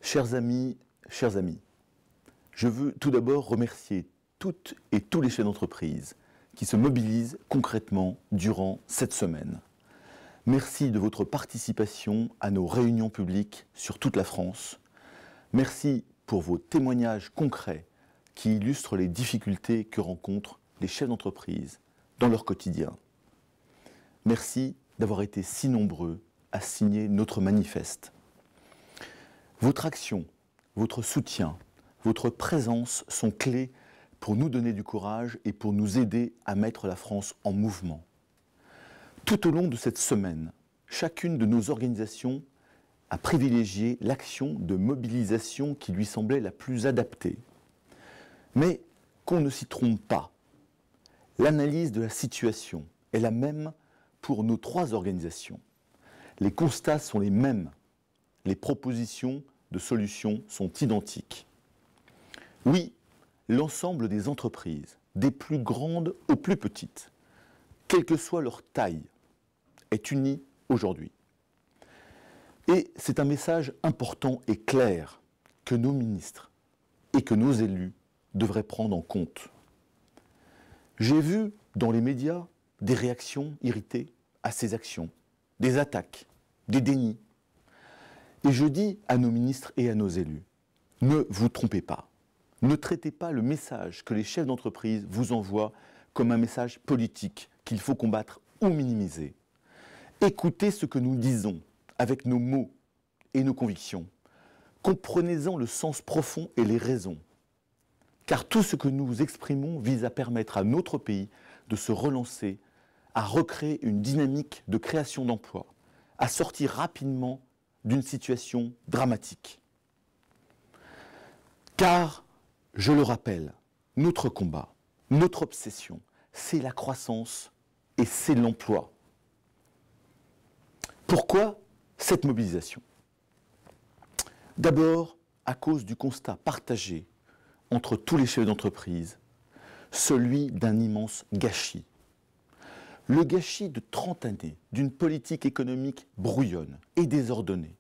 Chers amis, je veux tout d'abord remercier toutes et tous les chefs d'entreprise qui se mobilisent concrètement durant cette semaine. Merci de votre participation à nos réunions publiques sur toute la France. Merci pour vos témoignages concrets qui illustrent les difficultés que rencontrent les chefs d'entreprise dans leur quotidien. Merci d'avoir été si nombreux à signer notre manifeste. Votre action, votre soutien, votre présence sont clés pour nous donner du courage et pour nous aider à mettre la France en mouvement. Tout au long de cette semaine, chacune de nos organisations a privilégié l'action de mobilisation qui lui semblait la plus adaptée. Mais qu'on ne s'y trompe pas, l'analyse de la situation est la même pour nos trois organisations. Les constats sont les mêmes. Les propositions de solutions sont identiques. Oui, l'ensemble des entreprises, des plus grandes aux plus petites, quelle que soit leur taille, est unie aujourd'hui. Et c'est un message important et clair que nos ministres et que nos élus devraient prendre en compte. J'ai vu dans les médias des réactions irritées à ces actions, des attaques, des dénis. Et je dis à nos ministres et à nos élus, ne vous trompez pas. Ne traitez pas le message que les chefs d'entreprise vous envoient comme un message politique qu'il faut combattre ou minimiser. Écoutez ce que nous disons avec nos mots et nos convictions. Comprenez-en le sens profond et les raisons. Car tout ce que nous exprimons vise à permettre à notre pays de se relancer, à recréer une dynamique de création d'emplois, à sortir rapidement d'une situation dramatique. Car, je le rappelle, notre combat, notre obsession, c'est la croissance et c'est l'emploi. Pourquoi cette mobilisation? D'abord, à cause du constat partagé entre tous les chefs d'entreprise, celui d'un immense gâchis. Le gâchis de 30 années d'une politique économique brouillonne et désordonnée,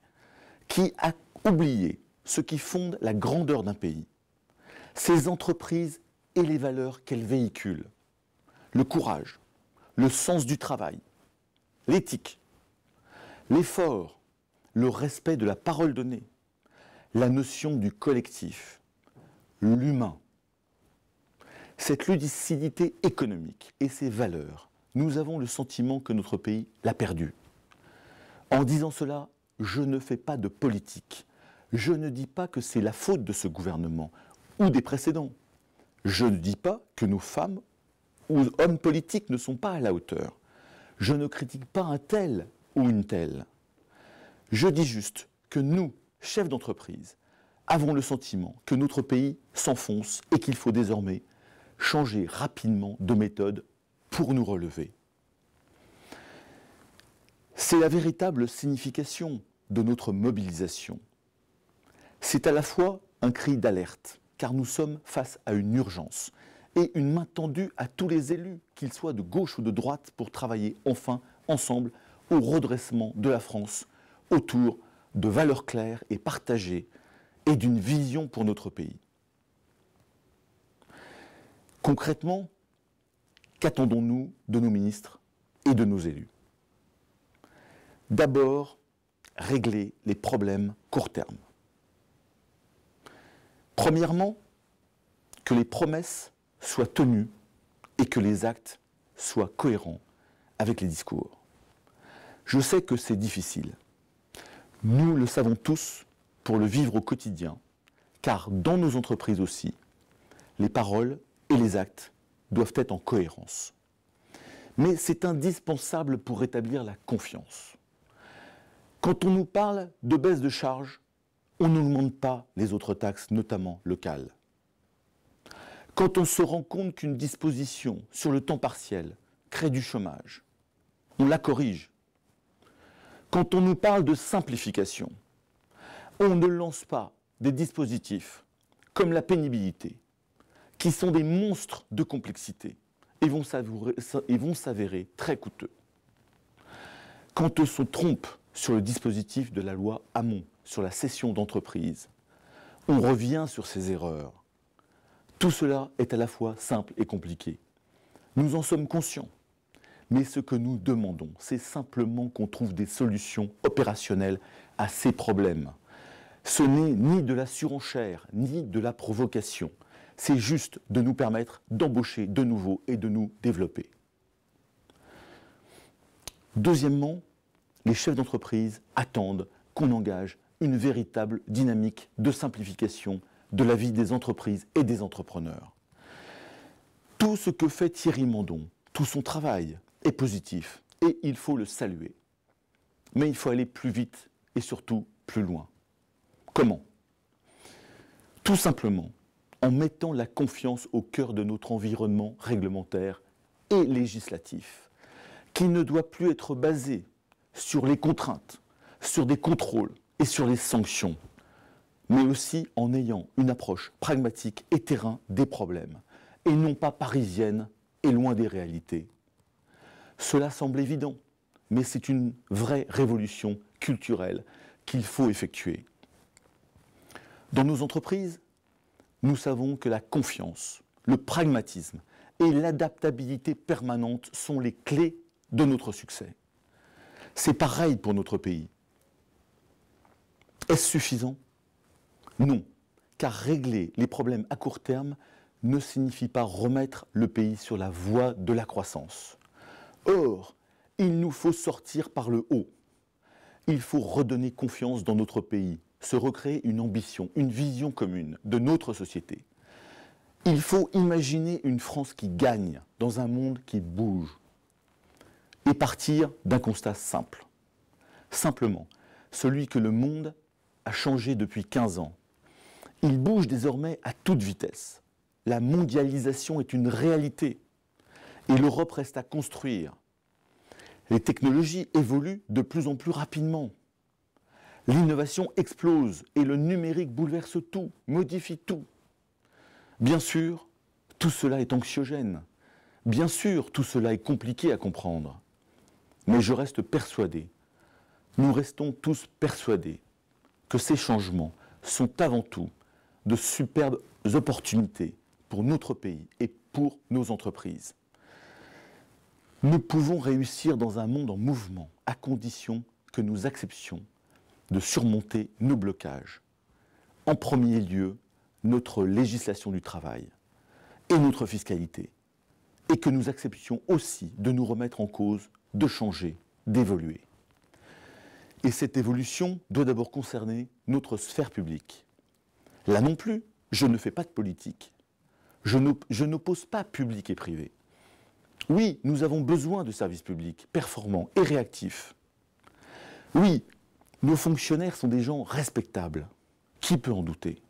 qui a oublié ce qui fonde la grandeur d'un pays, ses entreprises et les valeurs qu'elles véhiculent, le courage, le sens du travail, l'éthique, l'effort, le respect de la parole donnée, la notion du collectif, l'humain. Cette lucidité économique et ces valeurs, nous avons le sentiment que notre pays l'a perdu. En disant cela, je ne fais pas de politique. Je ne dis pas que c'est la faute de ce gouvernement ou des précédents. Je ne dis pas que nos femmes ou hommes politiques ne sont pas à la hauteur. Je ne critique pas un tel ou une telle. Je dis juste que nous, chefs d'entreprise, avons le sentiment que notre pays s'enfonce et qu'il faut désormais changer rapidement de méthode pour nous relever. C'est la véritable signification de notre mobilisation. C'est à la fois un cri d'alerte, car nous sommes face à une urgence et une main tendue à tous les élus, qu'ils soient de gauche ou de droite, pour travailler enfin ensemble au redressement de la France autour de valeurs claires et partagées et d'une vision pour notre pays. Concrètement, qu'attendons-nous de nos ministres et de nos élus? D'abord, régler les problèmes court terme. Premièrement, que les promesses soient tenues et que les actes soient cohérents avec les discours. Je sais que c'est difficile. Nous le savons tous pour le vivre au quotidien, car dans nos entreprises aussi, les paroles et les actes doivent être en cohérence. Mais c'est indispensable pour rétablir la confiance. Quand on nous parle de baisse de charges, on ne nous demande pas les autres taxes, notamment locales. Quand on se rend compte qu'une disposition sur le temps partiel crée du chômage, on la corrige. Quand on nous parle de simplification, on ne lance pas des dispositifs comme la pénibilité, qui sont des monstres de complexité et vont s'avérer très coûteux. Quand on se trompe sur le dispositif de la loi Hamon, sur la cession d'entreprise. On revient sur ces erreurs. Tout cela est à la fois simple et compliqué. Nous en sommes conscients. Mais ce que nous demandons, c'est simplement qu'on trouve des solutions opérationnelles à ces problèmes. Ce n'est ni de la surenchère, ni de la provocation. C'est juste de nous permettre d'embaucher de nouveau et de nous développer. Deuxièmement, les chefs d'entreprise attendent qu'on engage une véritable dynamique de simplification de la vie des entreprises et des entrepreneurs. Tout ce que fait Thierry Mandon, tout son travail est positif et il faut le saluer. Mais il faut aller plus vite et surtout plus loin. Comment? Tout simplement en mettant la confiance au cœur de notre environnement réglementaire et législatif, qui ne doit plus être basé sur les contraintes, sur des contrôles et sur les sanctions, mais aussi en ayant une approche pragmatique et terrain des problèmes, et non pas parisienne et loin des réalités. Cela semble évident, mais c'est une vraie révolution culturelle qu'il faut effectuer. Dans nos entreprises, nous savons que la confiance, le pragmatisme et l'adaptabilité permanente sont les clés de notre succès. C'est pareil pour notre pays. Est-ce suffisant? Non, car régler les problèmes à court terme ne signifie pas remettre le pays sur la voie de la croissance. Or, il nous faut sortir par le haut. Il faut redonner confiance dans notre pays, se recréer une ambition, une vision commune de notre société. Il faut imaginer une France qui gagne dans un monde qui bouge et partir d'un constat simple. Simplement, celui que le monde a changé depuis 15 ans. Il bouge désormais à toute vitesse. La mondialisation est une réalité et l'Europe reste à construire. Les technologies évoluent de plus en plus rapidement. L'innovation explose et le numérique bouleverse tout, modifie tout. Bien sûr, tout cela est anxiogène. Bien sûr, tout cela est compliqué à comprendre. Mais je reste persuadé, nous restons tous persuadés que ces changements sont avant tout de superbes opportunités pour notre pays et pour nos entreprises. Nous pouvons réussir dans un monde en mouvement à condition que nous acceptions de surmonter nos blocages. En premier lieu, notre législation du travail et notre fiscalité. Et que nous acceptions aussi de nous remettre en cause, de changer, d'évoluer. Et cette évolution doit d'abord concerner notre sphère publique. Là non plus, je ne fais pas de politique. Je n'oppose pas public et privé. Oui, nous avons besoin de services publics performants et réactifs. Oui, nos fonctionnaires sont des gens respectables. Qui peut en douter?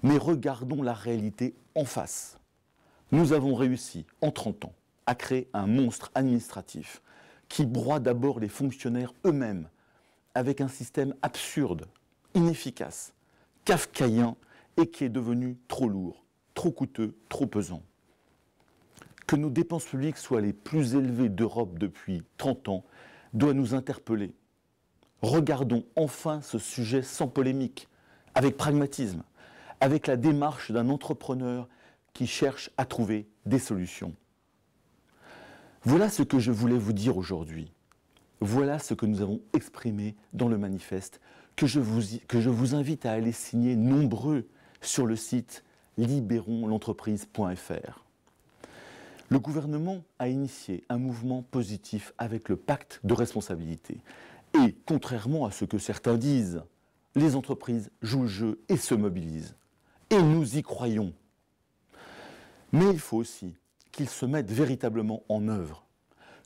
Mais regardons la réalité en face. Nous avons réussi, en 30 ans, à créer un monstre administratif qui broie d'abord les fonctionnaires eux-mêmes avec un système absurde, inefficace, kafkaïen et qui est devenu trop lourd, trop coûteux, trop pesant. Que nos dépenses publiques soient les plus élevées d'Europe depuis 30 ans doit nous interpeller. Regardons enfin ce sujet sans polémique, avec pragmatisme, avec la démarche d'un entrepreneur qui cherche à trouver des solutions. Voilà ce que je voulais vous dire aujourd'hui. Voilà ce que nous avons exprimé dans le manifeste que je vous invite à aller signer nombreux sur le site libéronsl'entreprise.fr. Le gouvernement a initié un mouvement positif avec le pacte de responsabilité. Et contrairement à ce que certains disent, les entreprises jouent le jeu et se mobilisent. Et nous y croyons. Mais il faut aussi qu'ils se mettent véritablement en œuvre,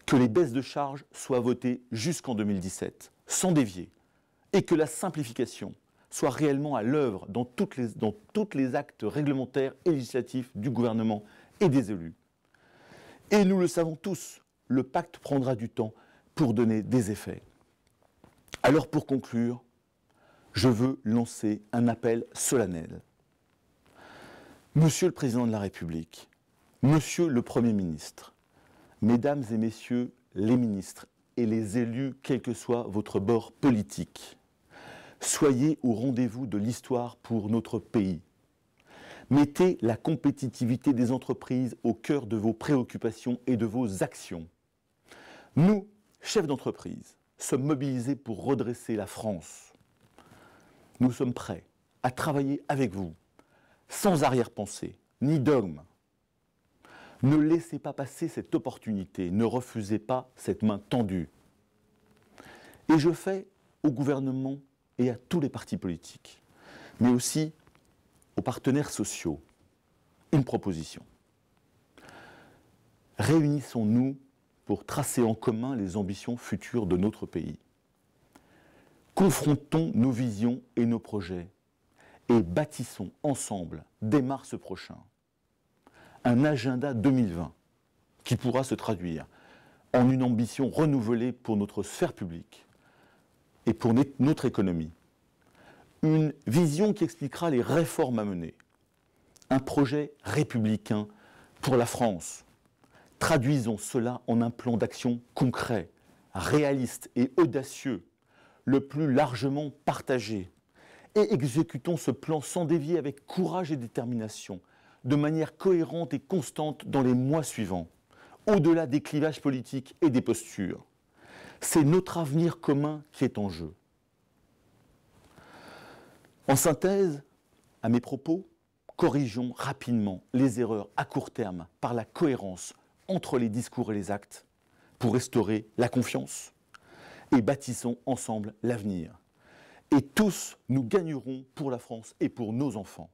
que les baisses de charges soient votées jusqu'en 2017, sans dévier, et que la simplification soit réellement à l'œuvre dans tous les actes réglementaires et législatifs du gouvernement et des élus. Et nous le savons tous, le pacte prendra du temps pour donner des effets. Alors pour conclure, je veux lancer un appel solennel. Monsieur le Président de la République, Monsieur le Premier ministre, Mesdames et Messieurs les ministres et les élus, quel que soit votre bord politique. Soyez au rendez-vous de l'histoire pour notre pays. Mettez la compétitivité des entreprises au cœur de vos préoccupations et de vos actions. Nous, chefs d'entreprise, sommes mobilisés pour redresser la France. Nous sommes prêts à travailler avec vous, sans arrière-pensée, ni dogme. Ne laissez pas passer cette opportunité, ne refusez pas cette main tendue. Et je fais au gouvernement et à tous les partis politiques, mais aussi aux partenaires sociaux, une proposition. Réunissons-nous pour tracer en commun les ambitions futures de notre pays. Confrontons nos visions et nos projets et bâtissons ensemble, dès mars prochain, un agenda 2020 qui pourra se traduire en une ambition renouvelée pour notre sphère publique et pour notre économie. Une vision qui expliquera les réformes à mener. Un projet républicain pour la France. Traduisons cela en un plan d'action concret, réaliste et audacieux, le plus largement partagé. Et exécutons ce plan sans dévier avec courage et détermination, de manière cohérente et constante dans les mois suivants, au-delà des clivages politiques et des postures. C'est notre avenir commun qui est en jeu. En synthèse, à mes propos, corrigeons rapidement les erreurs à court terme par la cohérence entre les discours et les actes pour restaurer la confiance et bâtissons ensemble l'avenir. Et tous, nous gagnerons pour la France et pour nos enfants.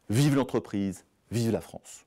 Vive l'entreprise, vive la France.